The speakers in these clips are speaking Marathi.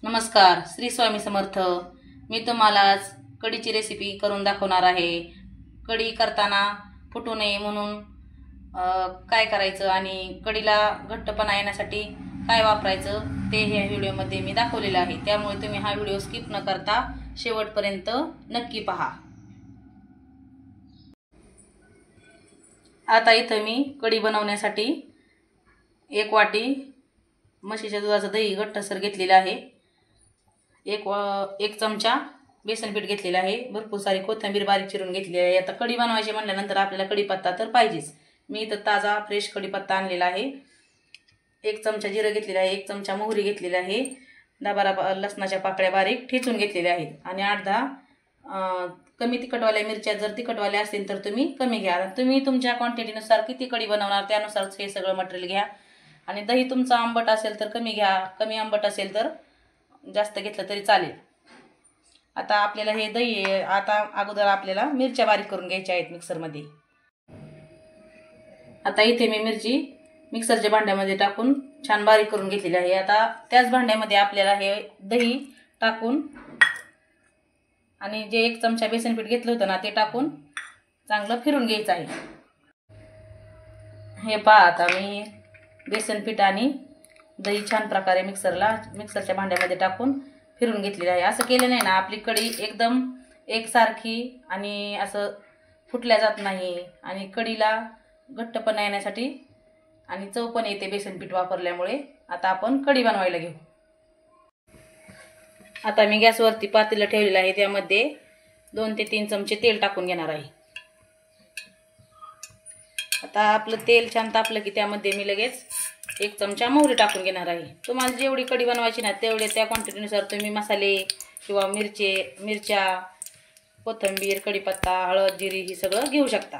नमस्कार, श्री स्वामी समर्थ। मी तुम्हाला आज कढीची रेसिपी करून दाखवणार आहे। कढी करताना फुटू नये म्हणून काय करायचं आणि कढीला घट्टपणा येण्यासाठी काय वापरायचं ते ह्या व्हिडिओमध्ये मी दाखवलेलं आहे। त्यामुळे तुम्ही हा व्हिडिओ स्किप न करता शेवटपर्यंत नक्की पहा। आता इथं मी कढी बनवण्यासाठी 1 वाटी म्हशीच्या दुधाचं दही घट्टसर घेतलेलं आहे। एक चमचा बेसन पीठ घेतलेला आहे। भरपूर सारी कोथिंबीर बारीक चिरून घेतली आहे। आता कढी बनवायची म्हटल्यानंतर आपल्याला कढीपत्ता तर पाहिजेच। मी इथं ताजा फ्रेश कढीपत्ता आणलेला आहे। 1 चमचा जिरं घेतलेला आहे। 1 चमचा मोहरी घेतलेली आहे। 10-12 लसणाच्या पाकळ्या बारीक ठेचून घेतलेल्या आहेत आणि 8-10 कमी तिखटवाल्या मिरच्या जर तिखटवाल्या असतील तर तुम्ही कमी घ्या। तुम्ही तुमच्या क्वांटिटीनुसार किती कढी बनवणार त्यानुसार हे सगळं मटेरियल घ्या। आणि दही तुमचं आंबट असेल तर कमी घ्या, कमी आंबट असेल तर जास्त घेतलं तरी चालेल। आता आपल्याला हे दही आता अगोदर आपल्याला मिरच्या बारीक करून घ्यायच्या आहेत मिक्सरमध्ये। आता इथे मी मिरची मिक्सरच्या भांड्यामध्ये टाकून छान बारीक करून घेतलेली आहे। आता त्याच भांड्यामध्ये आपल्याला हे दही टाकून आणि जे 1 चमचा बेसन पीठ घेतलं होतं ना ते टाकून चांगलं फिरून घ्यायचं आहे। हे पहा, आता मी बेसन पीठ आणि दही छान प्रकारे मिक्सरच्या भांड्यामध्ये टाकून फिरून घेतलेली आहे। असं केलं नाही ना आपली कढी एकदम एकसारखी आणि असं फुटल्या जात नाही आणि कढीला घट्टपणा येण्यासाठी आणि चव पण येते बेसन पीठ वापरल्यामुळे। आता आपण कढी बनवायला घेऊ। आता मी गॅसवरती पातेलं ठेवलेलं आहे। त्यामध्ये 2 ते 3 चमचे तेल टाकून घेणार आहे। आता आपलं तेल छान तापलं की त्यामध्ये मी लगेच 1 चमचा मोहरी टाकून घेणार आहे। तुम्हाला जेवढी कढी बनवायची ना तेवढे त्या क्वांटिटीनुसार तुम्ही मसाले किंवा मिरच्या, कोथिंबीर, कढीपत्ता, हळद, जिरी हे सगळं घेऊ शकता।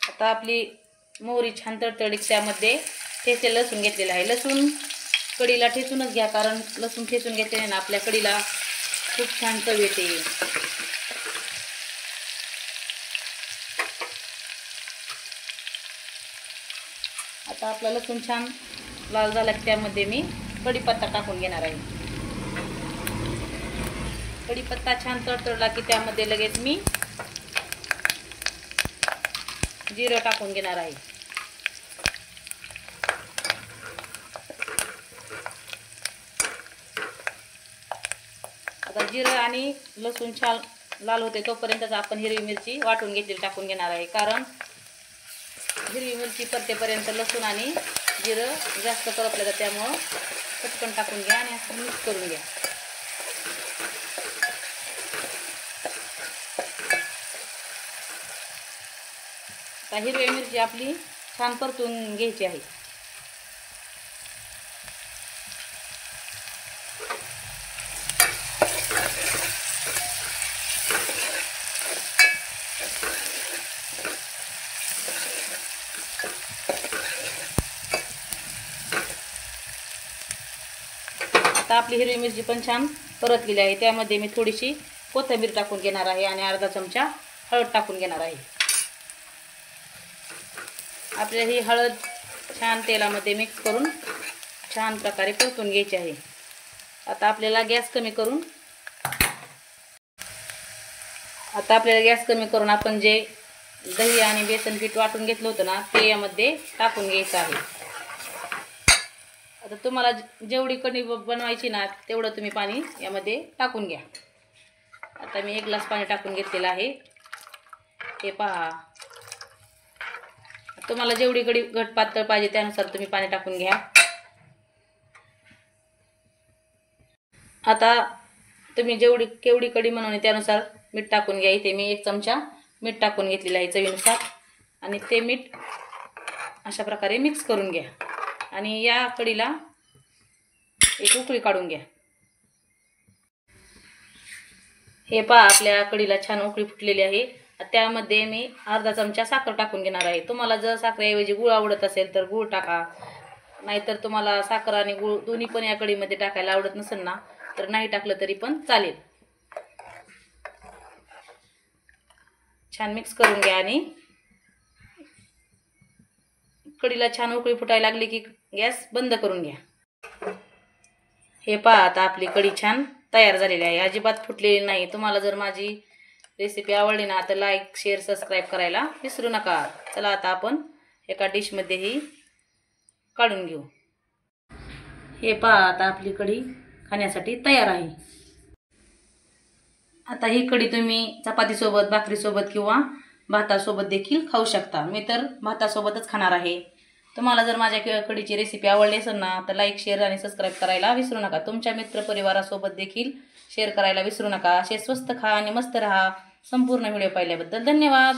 आता आपली मोहरी छान तडतडीत त्यामध्ये ठेचलेलं लसूण घेतलेलं आहे। लसूण कढीला ठेचूनच घ्या, कारण लसूण ठेचून घेतल्याने ना आपल्या कढीला खूप छान चव येते। आता आपला लसूण छान लाल झाला की त्यामध्ये मी कढीपत्ता टाकून घेणार आहे। कढीपत्ता छान तडतडला की त्यामध्ये लगेच मी जिरं टाकून घेणार आहे। आता जिरं आणि लसूण छान लाल होते तोपर्यंतच आपण हिरवी मिरची वाटून घेतलेली टाकून घेणार आहे, कारण हिरवी मिरची परतेपर्यंत लसूण आणि जिरं जास्त करपलं जातं, त्यामुळं पटकन टाकून घ्या आणि असं मिक्स करून घ्या। आता हिरवी मिरची आपली छान परतून घ्यायची आहे। आता आपली हिरवी मिरची पण छान परतलेली आहे। त्यामध्ये मी थोडीशी कोथिंबीर टाकून घेणार आहे आणि 1/2 चमचा हळद टाकून घेणार आहे। आपल्याला ही हळद छान तेलामध्ये मिक्स करून छान प्रकारे परतून घ्यायची आहे। आता आपल्याला गॅस कमी करून आपण जे दही आणि बेसन पीठ वाटून घेतलं होतं ना ते यामध्ये टाकून घ्यायचं आहे। आता तुम्हाला जेवढी कढी बनवायची ना तेवढं तुम्ही पाणी यामध्ये टाकून घ्या। आता मी 1 ग्लास पाणी टाकून घेतलेलं आहे। हे पहा, तुम्हाला जेवढी कढी घट पातळ पाहिजे त्यानुसार तुम्ही पाणी टाकून घ्या। आता तुम्ही केवढी कढी बनवणे त्यानुसार मीठ टाकून घ्या। इथे मी 1 चमचा मीठ टाकून घेतलेलं आहे चवीनुसार आणि ते मीठ अशा प्रकारे मिक्स करून घ्या आणि या कढीला एक उकळी काढून घ्या। हे पहा, आपल्या कढीला छान उकळी फुटलेली आहे। त्यामध्ये मी 1/2 चमचा साखर टाकून घेणार आहे। तुम्हाला जर साखरेऐवजी गूळ आवडत असेल तर गूळ टाका, नाहीतर तुम्हाला साखर आणि गूळ दोन्ही पण या कढीमध्ये टाकायला आवडत नसेल ना तर नाही टाकलं तरी पण चालेल। छान मिक्स करून घ्या आणि कढीला छान उकळी फुटायला लागली की गॅस बंद करून घ्या. हे पहा आता आपली कढी छान तयार झालेली आहे, अजिबात फुटलेली नाही. तुम्हाला जर माझी रेसिपी आवडली ना तर लाईक शेअर सबस्क्राईब करायला विसरू नका. चला आता आपण एका डिशमध्ये ही काढून घेऊ. हे पहा आता आपली कढी खाण्यासाठी तयार आहे. आता ही कढी तुम्ही चपातीसोबत, भाकरीसोबत किंवा भातासोबत देखील खाऊ शकता. मी तर भातासोबतच खाणार आहे. तुम्हाला जर माझ्या कढीची रेसिपी आवडली असेल ना तर लाईक शेअर आणि सबस्क्राईब करायला विसरू नका. तुमच्या मित्रपरिवारासोबत देखील शेअर करायला विसरू नका. असे स्वस्त खा आणि मस्त राहा. संपूर्ण व्हिडिओ पाहिल्याबद्दल धन्यवाद.